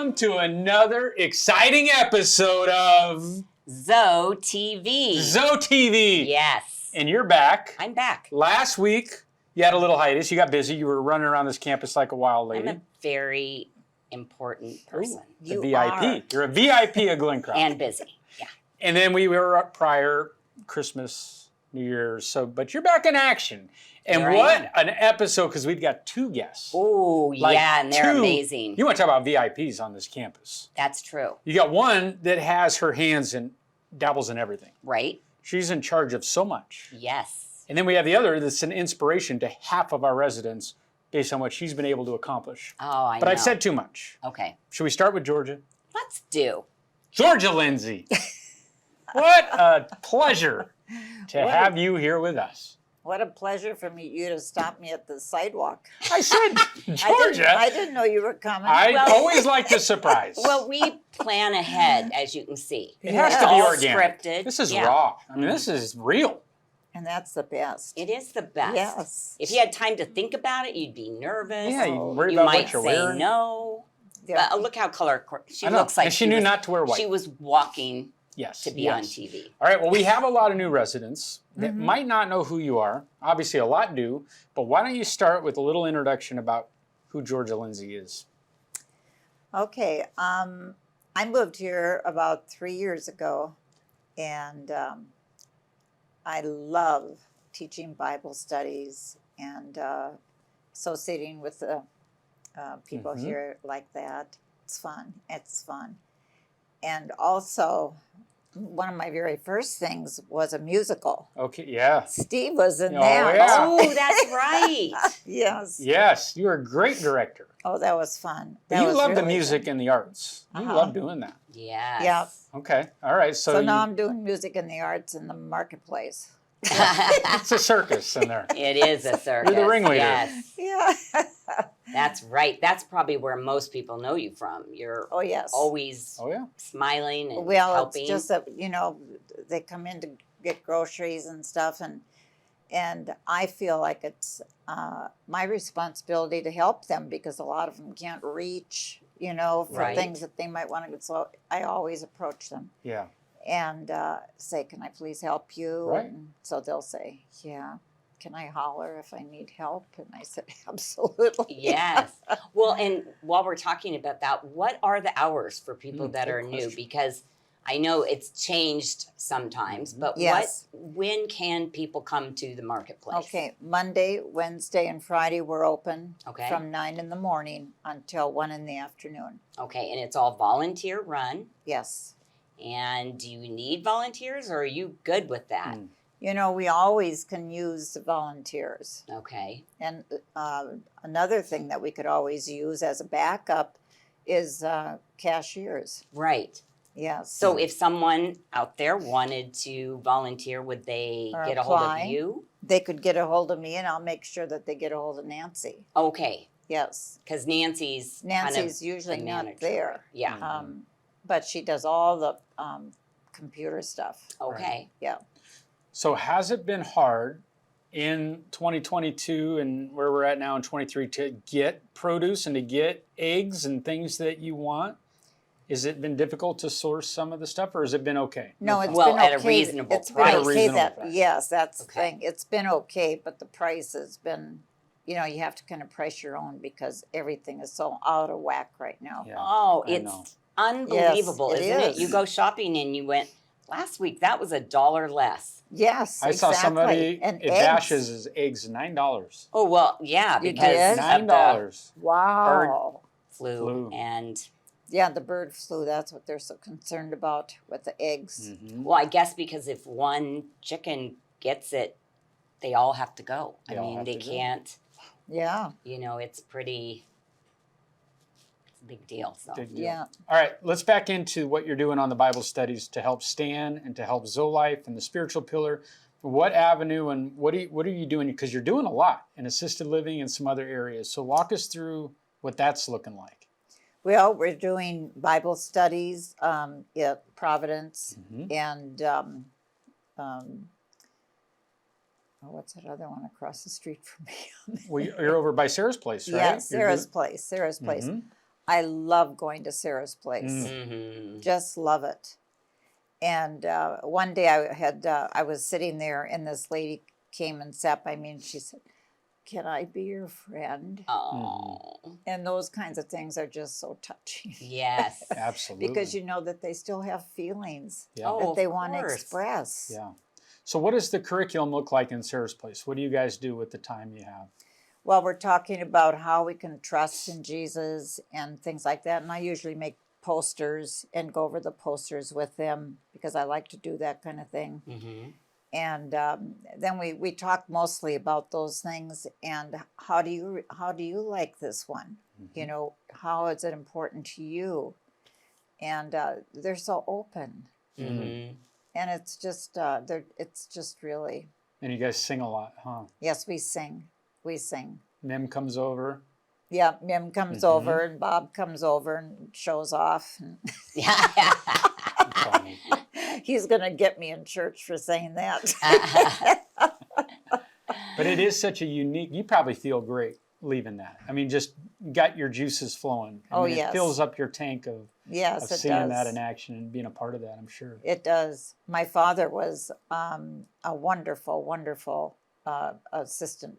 welcome to another exciting episode of ZoeTv. ZoeTv. Yes. And you're back. I'm back. Last week, you had a little hiatus. You got busy. You were running around this campus like a wild lady. I'm a very important person. Ooh, VIP. You're a VIP of Glencroft. And busy. Yeah. And then we were up prior Christmas, New Year's. But you're back in action. And Here what an episode, because we've got two guests. Oh, yeah, and they're amazing. You want to talk about VIPs on this campus. That's true. You got one that has her hands and dabbles in everything. Right. She's in charge of so much. Yes. And then we have the other that's an inspiration to half of our residents based on what she's been able to accomplish. Oh, I know. But I've said too much. Okay. Should we start with Georgia? Let's do. Georgia Lindsey. What a pleasure to have you here with us. What a pleasure for you to stop me at the sidewalk. I said, Georgia. I didn't know you were coming. I always like to surprise. Well, we plan ahead, as you can see. It has It's to be all organic. scripted. This is raw. I mean, this is real. And that's the best. It is the best. Yes. If you had time to think about it, you'd be nervous. Yeah, you worry You about might what you're say wearing. no. Yeah. Look how she I know. looks like And she knew not to wear white. She was walking Yes. to be on TV. All right, well, we have a lot of new residents that might not know who you are. Obviously, a lot do. But why don't you start with a little introduction about who Georgia Lindsey is? Okay. I moved here about 3 years ago, and I love teaching Bible studies and associating with the people here like that. It's fun. It's fun. And also, one of my very first things was a musical. Okay, yeah. Steve was in Oh, that. yeah. Oh, that's right. Yes. Yes, you're a great director. Oh, that was fun. But That you was love the really music fun. and the arts. You love doing that. Yes. Yeah. Okay, all right. So now I'm doing music and the arts in the marketplace. it's a circus in there. It is a circus. You're the ringleader. Yes. Yeah. That's right. That's probably where most people know you from. You're Oh, yes. always Oh, yeah. smiling and Well, helping. it's just that, they come in to get groceries and stuff, and I feel like it's my responsibility to help them because a lot of them can't reach, for Right. things that they might want to get. So I always approach them Yeah. and say, "Can I please help you?" Right. And so they'll say, "Yeah." Can I holler if I need help? And I said, absolutely. Yes. Well, and while we're talking about that, what are the hours for people that good are new? question. Because I know it's changed sometimes, but Yes. when can people come to the marketplace? Okay, Monday, Wednesday, and Friday we're open Okay. from 9 in the morning until 1 in the afternoon. Okay, and it's all volunteer run. Yes. And do you need volunteers or are you good with that? We always can use the volunteers. Okay. And another thing that we could always use as a backup is cashiers. Right. Yes. So if someone out there wanted to volunteer, would they Or get a hold of apply. you? They could get a hold of me, and I'll make sure that they get a hold of Nancy. Okay, Yes. because Nancy's Nancy's kind of usually the not manager. there. Yeah. But she does all the computer stuff. Okay. Yeah. So has it been hard in 2022 and where we're at now in 23 to get produce and to get eggs and things that you want? Has it been difficult to source some of the stuff, or has it been okay? No, it's Well, been at a okay. reasonable It's price. been At a okay reasonable that price. yes, that's the Okay. thing. It's been okay, but the price has been, you have to kind of price your own because everything is so out of whack right now. Yeah, Oh, I know. it's unbelievable, Yes, it isn't it? is. You go shopping and you went, last week that was $1 less. Yes, I saw somebody, and it eggs. dashes as eggs $9. Oh, well, yeah, You because did? of the $9. Wow. flu and, Yeah, the bird flu. That's what they're so concerned about with the eggs. well, I guess because if one chicken gets it, they all have to go. They I all mean, have they to go. can't, Yeah, it's a big deal. So Big deal. yeah. All right, let's back into what you're doing on the Bible studies to help Stan and to help Zoe Life and the spiritual pillar. What avenue and what are you doing? Because you're doing a lot in assisted living and some other areas. So walk us through what that's looking like. Well, we're doing Bible studies at Providence and what's that other one across the street from me? Well, you're over by Sarah's place, right? Yeah, You're Sarah's place. Mhm. I love going to Sarah's place. Mm-hmm. Just love it. And one day I was sitting there, and this lady came and sat by me, and she said, "Can I be your friend?" Oh, And those kinds of things are just so touching. yes. Absolutely. Because you know that they still have feelings Yeah. Oh, that of they want to course. express. Yeah. So what does the curriculum look like in Sarah's place? What do you guys do with the time you have? Well, we're talking about how we can trust in Jesus and things like that. And I usually make posters and go over the posters with them because I like to do that kind of thing. Mm-hmm. And then we talk mostly about those things and how do you like this one? You know, how is it important to you? And they're so open, Mm-hmm. and it's just really, And you guys sing a lot, huh? yes, we sing. Mim comes over. Yeah, Mim comes over and Bob comes over and shows off. And Yeah. Funny. he's gonna get me in church for saying that. But it is such a unique, you probably feel great leaving that. I mean, just got your juices flowing. I mean, yes. It fills up your tank of Yes, it seeing does. that in action and being a part of that, I'm sure. It does. My father was a wonderful, wonderful assistant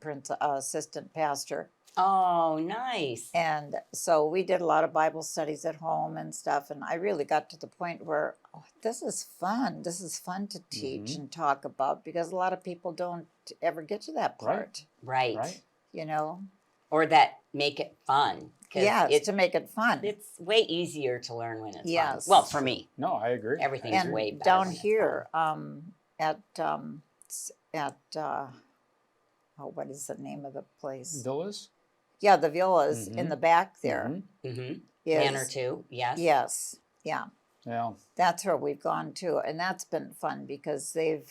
pastor. Oh, nice. And so we did a lot of Bible studies at home and stuff. And I really got to the point where, this is fun. This is fun to teach and talk about, because a lot of people don't ever get to that part, Right. you know? Or that make it fun. 'Cause Yes, to make it fun. it's way easier to learn when it's Yes. fun. Well, for me, No, I agree. everything's And way better down when it's here what is the name of the place? Villas? Yeah, the villas in the back there. Mhm. fun. Mm-hmm. is- Manor too, yes. Yes, yeah. Yeah. That's where we've gone to, and that's been fun because they've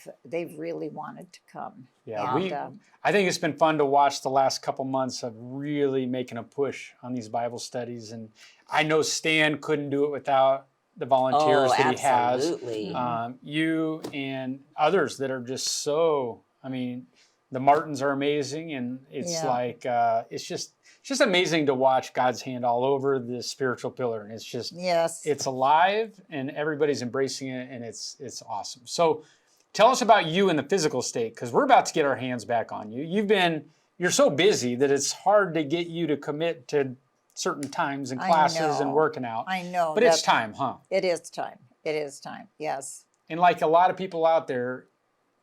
really wanted to come. Yeah, And, I think it's been fun to watch the last couple months of really making a push on these Bible studies. And I know Stan couldn't do it without the volunteers Oh, that he has. absolutely. You and others that are just so, I mean, the Martins are amazing. And it's Yeah. like, it's just amazing to watch God's hand all over the spiritual pillar. And it's just, yes. it's alive and everybody's embracing it, and it's awesome. So tell us about you in the physical state, because we're about to get our hands back on you. You're so busy that it's hard to get you to commit to certain times and I classes and know. working out. I know. But it's time, huh? It is time. It is time. Yes. And like a lot of people out there,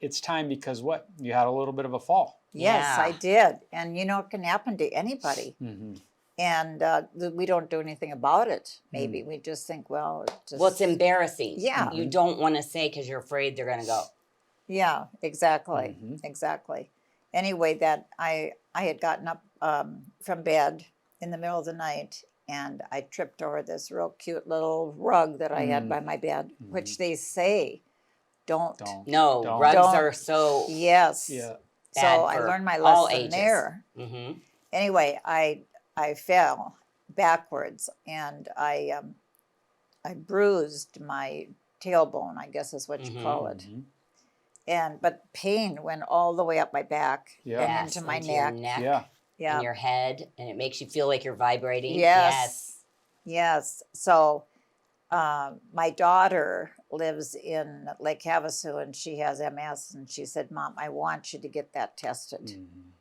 it's time because what? You had a little bit of a fall. Yes, Yeah. I did. And you know, it can happen to anybody. Mm-hmm. And we don't do anything about it. Maybe we just think, well, Well, it's embarrassing. Yeah. You don't want to say because you're afraid they're going to go. yeah, exactly, Mhm. exactly. Anyway, that I had gotten up from bed in the middle of the night, and I tripped over this real cute little rug that I had by my bed, which they say don't. No, Don't. rugs Don't. are so. Yes. Yeah. So Bad I for learned my all lesson ages. there. Mm-hmm. Anyway, I fell backwards, and I bruised my tailbone, I guess is what you call it. But pain went all the way up my back Yeah. and Yes, into my into your neck. neck Yeah. Yeah. and your head, and it makes you feel like you're vibrating. Yes. Yes. So my daughter lives in Lake Havasu, and she has MS, and she said, "Mom, I want you to get that tested." Mhm.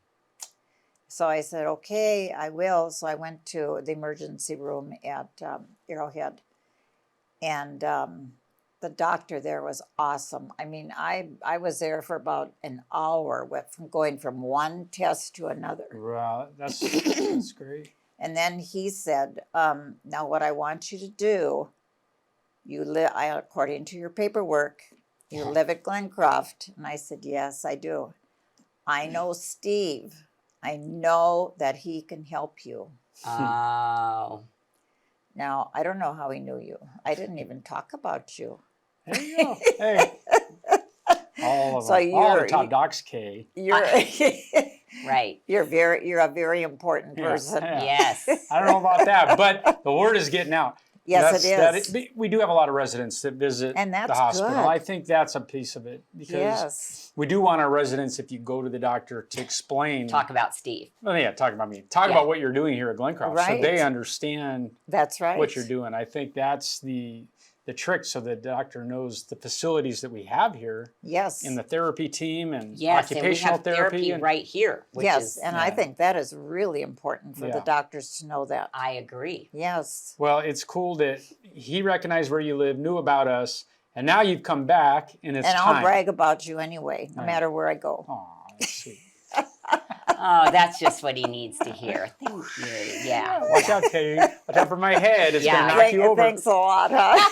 So I said, "Okay, I will." So I went to the emergency room at Arrowhead, and the doctor there was awesome. I mean, I was there for about an hour, from going from one test to another. Wow, that's great. And then he said, "Now what I want you to do, you live according to your paperwork. You live at Glencroft." And I said, "Yes, I do. I know Steve. I know that he can help you." Oh. Now, I don't know how he knew you. I didn't even talk about you. There you go. Hey. All of So them. All the you're- top docs, K. You're Right. you're a very important person. Yeah. Yes. I don't know about that, but the word is getting out. Yes, it is. We do have a lot of residents that visit And that's the hospital. good. I think that's a piece of it because Yes. we do want our residents, if you go to the doctor, to explain. Talk about Steve. Oh, yeah, talk about me. Talk Yeah. about what you're doing here at Glencroft, so Right. they understand That's right. what you're doing. I think that's the trick, so the doctor knows the facilities that we have here Yes. in the therapy team and Yes, and we occupational have therapy and, right here. Which Yes, is, and I think that is really important for the Yeah. doctors to know that. I agree. Yes. Well, it's cool that he recognized where you live, knew about us, and now you've come back, and it's And time. I'll brag about you anyway, no Yeah. matter where I go. Aw, that's sweet. Oh, that's just what he needs to hear. Thank you. Yeah. Watch out, Kay. Watch out for my head. It's Yeah. going to knock you over. Thanks a lot, huh?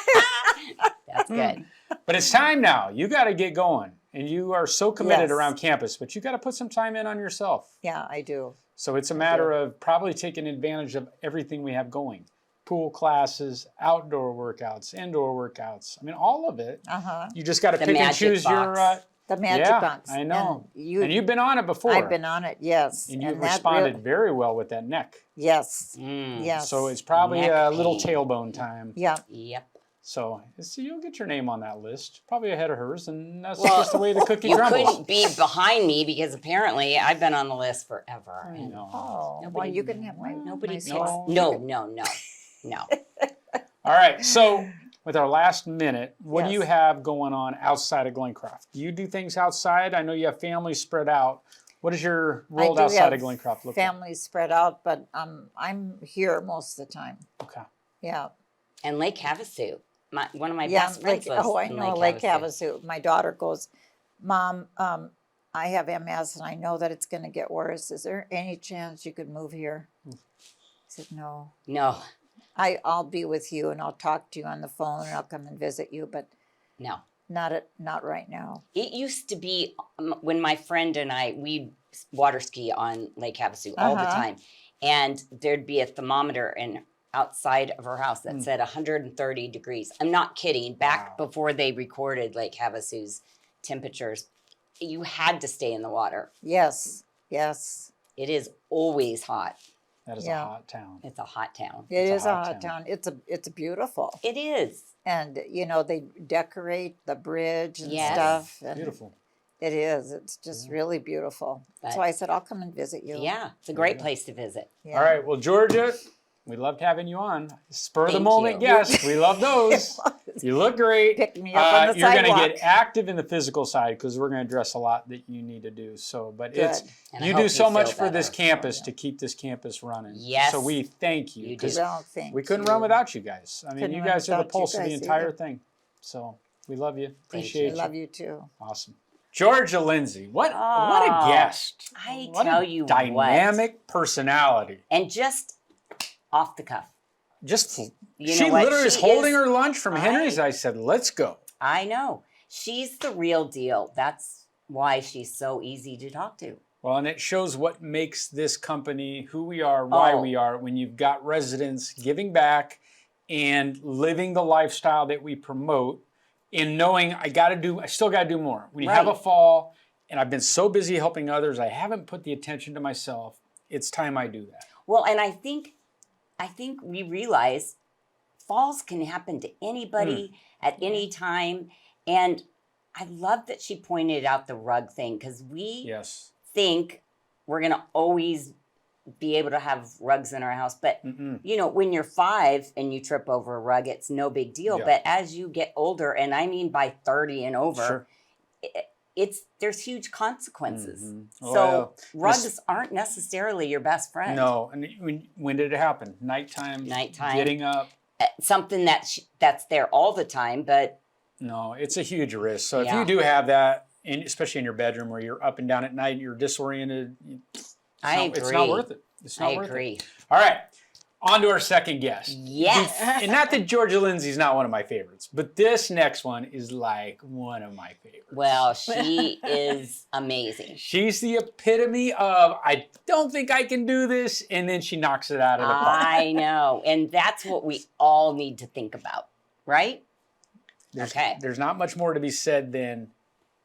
That's good. But it's time now. You got to get going. And you are so committed Yes. around campus, but you got to put some time in on yourself. Yeah, I do. So it's a matter of probably taking advantage of everything we have going. Pool classes, outdoor workouts, indoor workouts. I mean, all of it. Uh-huh. You just got to The pick and magic choose your... box. The magic yeah, box. I know. And you've been on it before. I've been on it, yes. And you've that responded very well with that neck. yes. Mm. Yes. So it's probably Neck a little pain. tailbone time. Yeah. Yep. So you'll get your name on that list, probably ahead of hers, and that's Well, just the way the cookie You crumbles. couldn't be behind me because apparently I've been on the list forever. And No. Oh, well, Nobody- you can have my nobody my picks. spot. No. All right, so with our last minute, what do you Yes. have going on outside of Glencroft? Do you do things outside? I know you have families spread out. What does your I world do outside have of Glencroft look families spread out, but I'm here most of the time. like? Okay. Yeah. And Lake Havasu. One of my Yeah, best friends lives I in know Lake Havasu. My daughter goes, Mom, I have MS and I know that it's going to get worse. Is there any chance you could move here? I said, no. No, I'll be with you and I'll talk to you on the phone and I'll come and visit you, but no. not right now. It used to be when my friend and we water ski on Lake Havasu all the Uh-huh. time. And there'd be a thermometer outside of her house that said 130 degrees. I'm not kidding. Back Wow. before they recorded Lake Havasu's temperatures, you had to stay in the water. Yes. Yes. It is always hot. That is Yeah. a hot town. It's a hot town. It It's a is a hot hot town. town. It's beautiful. It is. And they decorate the bridge and Yes. stuff. And Beautiful. it is. It's just really beautiful. But- So I said, I'll come and visit you. Yeah, it's a great place to visit. Yeah. All right, well, Georgia, we loved having you on. Spur of the Thank moment you. guests. We love those. You look great. Picked me up on the You're going to sidewalk. get active in the physical side because we're going to address a lot that you need to do. So, but Good. And I you hope do so feel much for this better. campus to keep this campus running. Yes, So we thank you you do. because Well, thank we couldn't you. run without you guys. I mean, Couldn't you run guys are the without you pulse of the guys entire either. thing. So we love you. Thank Appreciate I you. love you too. Awesome. Georgia Lindsey, what Oh, a guest. I What tell a you what. dynamic personality. And just off the cuff. Just You she know what? literally is She holding is- her lunch from Henry's. I said, "Let's go." I know. She's the real deal. That's why she's so easy to talk to. Well, and it shows what makes this company who we are, why Oh. we are, when you've got residents giving back and living the lifestyle that we promote and knowing I still got to do more. When you have a Right. fall and I've been so busy helping others, I haven't put the attention to myself. It's time I do that. Well, and I think we realize falls can happen to anybody at any time. And I love that she pointed out the rug thing because we Yes. think we're going to always be able to have rugs in our house. But, when you're 5 and you trip over a rug, it's no big deal. Yeah. But as you get older, and I mean by 30 and over, Sure. there's huge consequences. Well, So rugs aren't necessarily your best friend. No. And when did it happen? Nighttime? Nighttime. Getting up? Something that's there all the time, but No, it's a huge risk. So if Yeah. you do have that, especially in your bedroom where you're up and down at night and you're disoriented, it's agree. not worth it. It's not I worth agree. it. All right, on to our second guest. Yes. And not that Georgia Lindsey's not one of my favorites, but this next one is like one of my favorites. Well, she is amazing. She's the epitome of, I don't think I can do this, and then she knocks it out of the park. I know. And that's what we all need to think about, right? Okay. There's not much more to be said than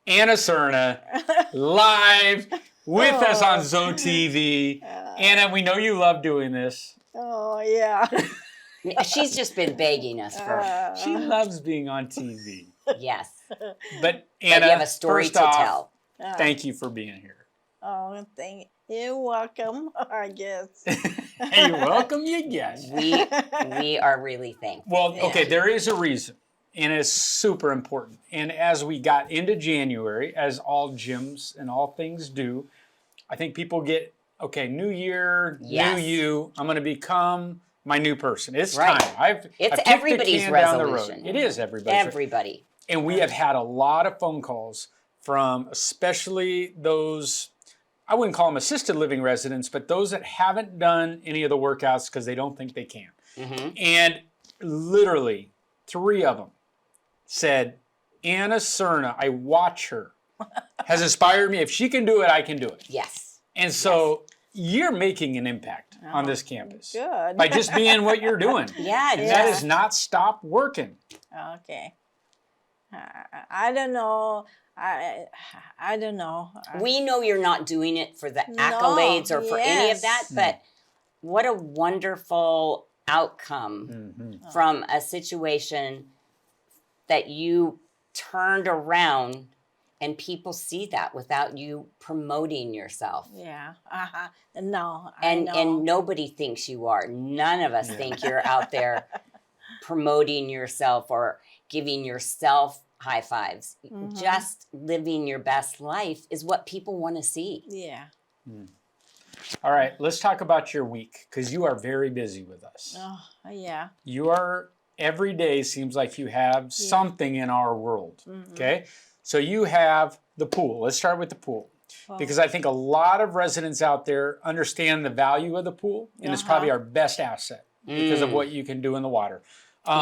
Anna Serna, live with us on ZoeTV. Anna, we know you love doing this. Oh, yeah. She's just been begging us for, She loves being on TV. yes. But But Anna, you have a story first to off, tell. thank you for being here. Oh, thank you're welcome, I guess. Hey, you're welcome, you guess. We are really thankful. Well, okay, Yeah. there is a reason, and it's super important. And as we got into January, as all gyms and all things do, I think people get, okay, new year, Yes. new you, I'm going to become my new person. It's Right. time. I've It's kicked everybody's the can down the road. resolution. It is everybody's. Everybody. And we have had a lot of phone calls from especially those, I wouldn't call them assisted living residents, but those that haven't done any of the workouts because they don't think they can. Mm-hmm. And literally 3 of them said, Anna Serna, I watch her, has inspired me. If she can do it, I can do it. Yes. And so you're making an impact on this campus Good. by just being what you're doing. Yeah. And Yeah. that has not stopped working. Okay. I don't know. I don't know. We know you're not doing it for the accolades or for any of yes. that, but what a wonderful outcome Mm-hmm. from a situation that you turned around and people see that without you promoting yourself. Yeah. No. And I know. and nobody thinks you are. None of us Yeah. think you're out there promoting yourself or giving yourself high fives. Mhm. Just living your best life is what people want to see. Yeah. All right, let's talk about your week because you are very busy with us. Oh, yeah. You are, every day seems like you have something in our world. Mhm. Okay, so you have the pool. Let's start with the pool. Oh, Because I think a lot of residents out there understand the value of the pool, and it's probably our best asset because of what you can do in the water.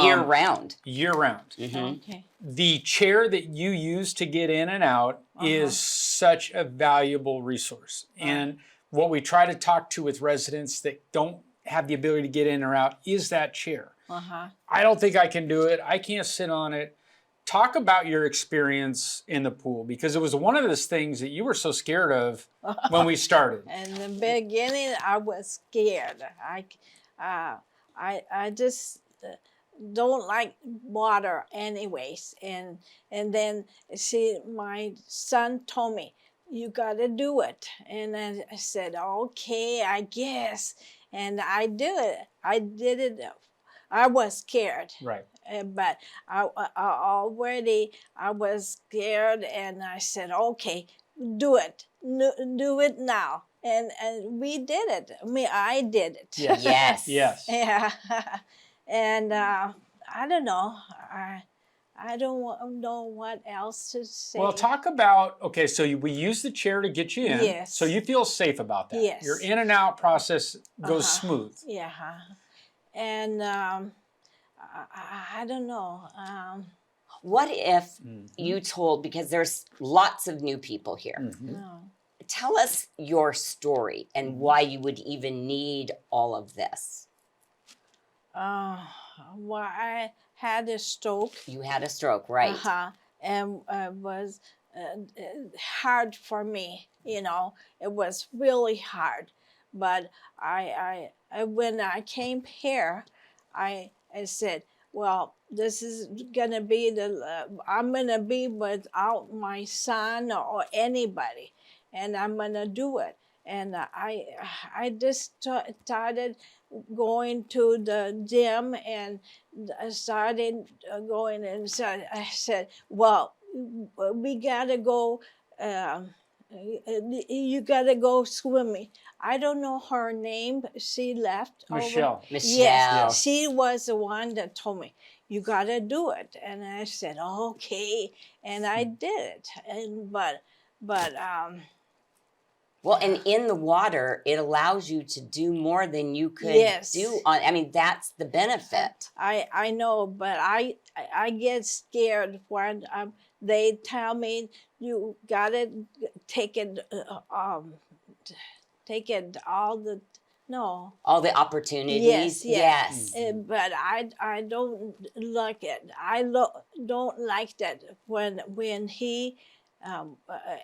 Year round. Year round. Mhm. okay. The chair that you use to get in and out is such a valuable resource. And what we try to talk to with residents that don't have the ability to get in or out is that chair. Uh-huh. I don't think I can do it. I can't sit on it. Talk about your experience in the pool because it was one of those things that you were so scared of when we started. In the beginning, I was scared. I just don't like water, anyways. And then my son told me, "You gotta do it." And I said, "Okay, I guess." And I do it. I did it. I was scared. Right. But I already I was scared, and I said, "Okay, do it, do it now." And we did it. I did it. Yes. Yes. Yes. Yeah. And I don't know. I don't know what else to say. Well, talk about, okay, so we use the chair to get you in. Yes. So you feel safe about that. Yes. Your in and out process goes smooth. Yeah. And I don't know. What if Mm-hmm. you told, because there's lots of new people here, Mhm. No. tell us your story and why you would even need all of this. Well, I had a stroke. You had a stroke, right? And it was hard for me. It was really hard. But I when I came here, I said, well, this is gonna be I'm gonna be without my son or anybody, and I'm gonna do it. And I just started going to the gym, and I started going, and so I said, well, we gotta go. You gotta go swimming. I don't know her name. She left. Michelle. Michelle. Yes, she was the one that told me, you gotta do it. And I said, okay. And I did it. Well, and in the water, it allows you to do more than you could Yes. do that's the benefit. I know, but I get scared when they tell me you gotta take it all the All the opportunities. Yes. But I don't like it. I don't like that when he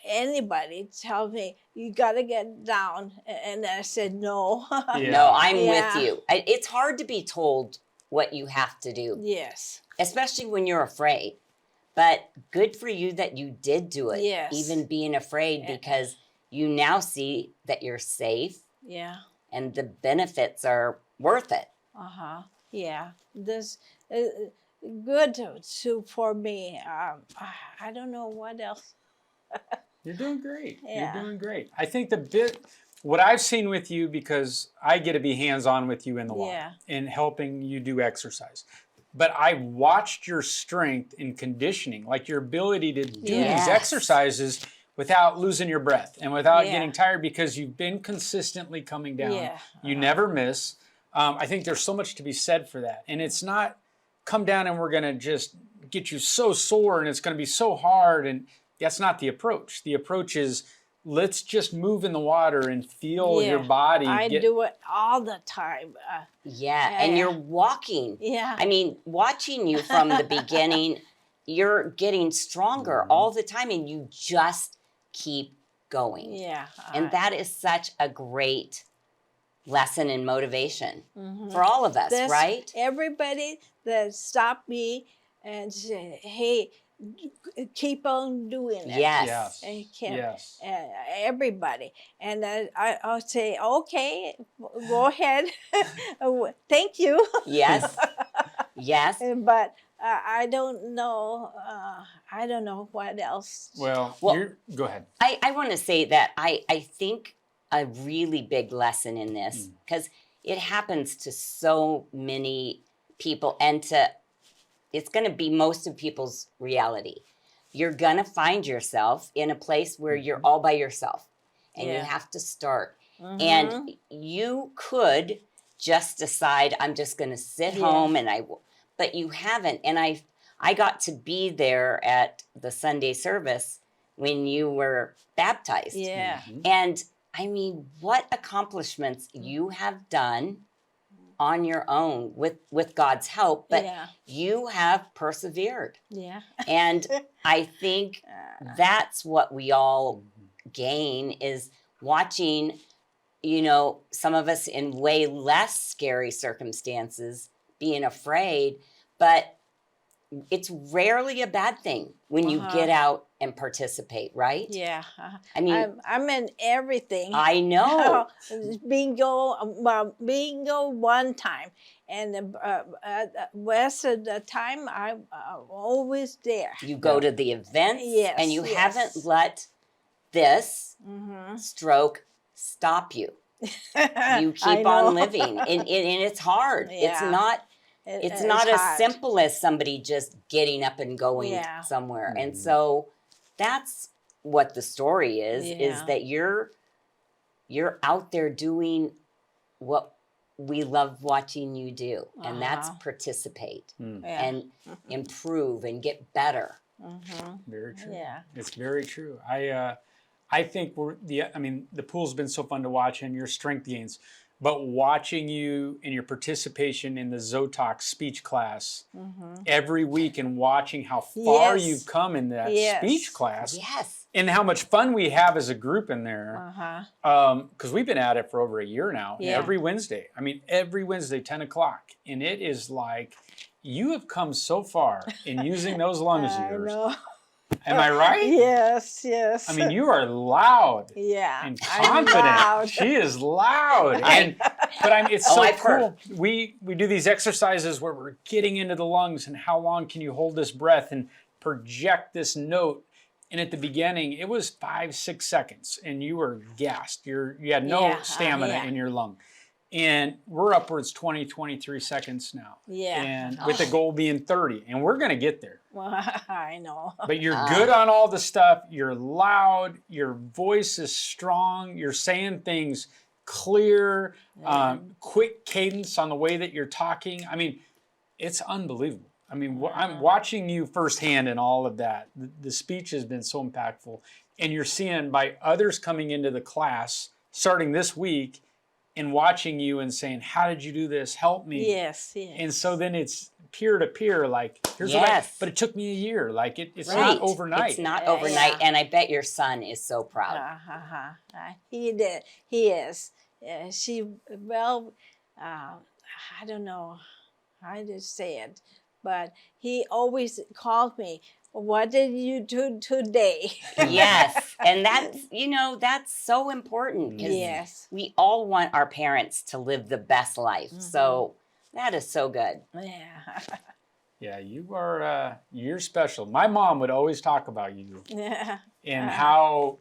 anybody tell me you gotta get down, and I said no. Yeah. No, I'm Yeah. with you. It's hard to be told what you have to do, Yes. especially when you're afraid. But good for you that you did do it, Yes. even being afraid, Yeah. because you now see that you're safe Yeah. and the benefits are worth it. Yeah. This good for me. I don't know what else. You're doing great. Yeah. You're doing great. I think what I've seen with you, because I get to be hands-on with you in the water Yeah. and helping you do exercise. But I watched your strength in conditioning, like your ability to do Yes. these exercises without losing your breath and without Yeah. getting tired, because you've been consistently coming down. Yeah. You never miss. I think there's so much to be said for that. And it's not come down and we're going to just get you so sore and it's going to be so hard. And that's not the approach. The approach is, let's just move in the water and feel your Yeah. body. I do it all the time. Yeah, and Yeah. you're walking. Yeah. I mean, watching you from the beginning, you're getting stronger all the time, and you just keep going. Yeah. And that is such a great lesson and motivation for all of us, This- right? Everybody that stopped me and say, "Hey, keep on doing it." Yes. Yes. And kept, Yes. everybody, and I'll say, "Okay, go ahead, thank you." Yes. Yes. But I don't know. I don't know what else. Well, Well, go ahead. I want to say that I think a really big lesson in this, because it happens to so many people, and it's going to be most of people's reality. You're going to find yourself in a place where you're all by yourself, and you Yeah. have to start. And you could just decide, I'm just going to sit home, but you haven't. And I got to be there at the Sunday service when you were baptized. Yeah. And I mean, what accomplishments you have done on your own with God's help, but Yeah. you have persevered. Yeah. And I think that's what we all gain, is watching, some of us in way less scary circumstances being afraid, but it's rarely a bad thing when you get out and participate, right? Yeah. I mean, I'm in everything. I know. bingo one time, and the rest of the time I'm always there. You go to the events, Yes, and you yes. haven't let this stroke stop you. You keep on living, and it's hard. It's Yeah. not. It's not as hard. simple as somebody just getting up and going Yeah. somewhere. And so that's what the story is Yeah. that you're out there doing what we love watching you do, and that's participate Yeah. and improve and get better. Very true. Yeah. It's very true. I think the pool's been so fun to watch, and your strength gains. But watching you and your participation in the ZoeTalk speech class every week, and watching how far Yes. you've come in that Yes. speech class, Yes. and how much fun we have as a group in there. Because we've been at it for over a year now, Yeah. every Wednesday. I mean, every Wednesday, 10 o'clock. And it is like, you have come so far in using those lungs of I yours. know. Am I right? Yes. Yes. I mean, you are loud yeah. and I'm confident. loud. She is loud. It's Oh, so I've cool. heard. We do these exercises where we're getting into the lungs, and how long can you hold this breath and project this note. And at the beginning, it was 5-6 seconds, and you were gassed. You had no stamina in your lung. And we're upwards 20-23 seconds now. Yeah. And with the goal being 30. And we're going to get there. Well, I know. But you're good on all the stuff. You're loud. Your voice is strong. You're saying things clear, quick cadence on the way that you're talking. I mean, it's unbelievable. I mean, I'm watching you firsthand in all of that. The speech has been so impactful. And you're seeing by others coming into the class starting this week and watching you and saying, how did you do this? Help me. Yes. Yes. And so then it's peer to peer, like, here's but it took me a year. Like, it's not overnight. It's not overnight. Yeah. And I bet your son is so proud. He did. He is. I don't know I just say it. But he always called me, what did you do today? Yes. And that's, that's so important because Yes. we all want our parents to live the best life. So that is so good. Yeah. Yeah, you're special. My mom would always talk about you Yeah. and how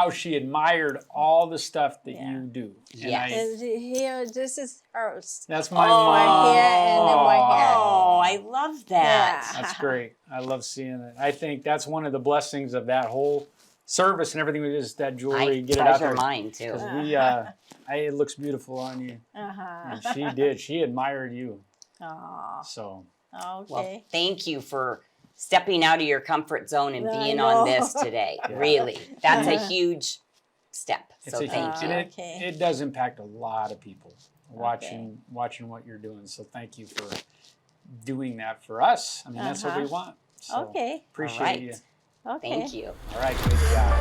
she admired all the stuff that Yeah. you do. And Yes. And here, this is hers. that's my Oh, mom. here and then my hair. Oh, I love that. Yeah. That's great. I love seeing it. I think that's one of the blessings of that whole service and everything. Is that jewelry, I get it out treasure there. mine too. Because it looks beautiful on you. Uh-huh. And she did. She admired you. Oh, So okay. Well, thank you for stepping out of your comfort zone and I being know. on this today. Yeah. Really, that's a huge step. it's So a thank huge, you. and Okay. it does impact a lot of people watching what you're doing. So thank you for doing that for us. I mean, that's what we Uh-huh. want. So Okay. appreciate All right. you. Okay. Thank you. All right, good job.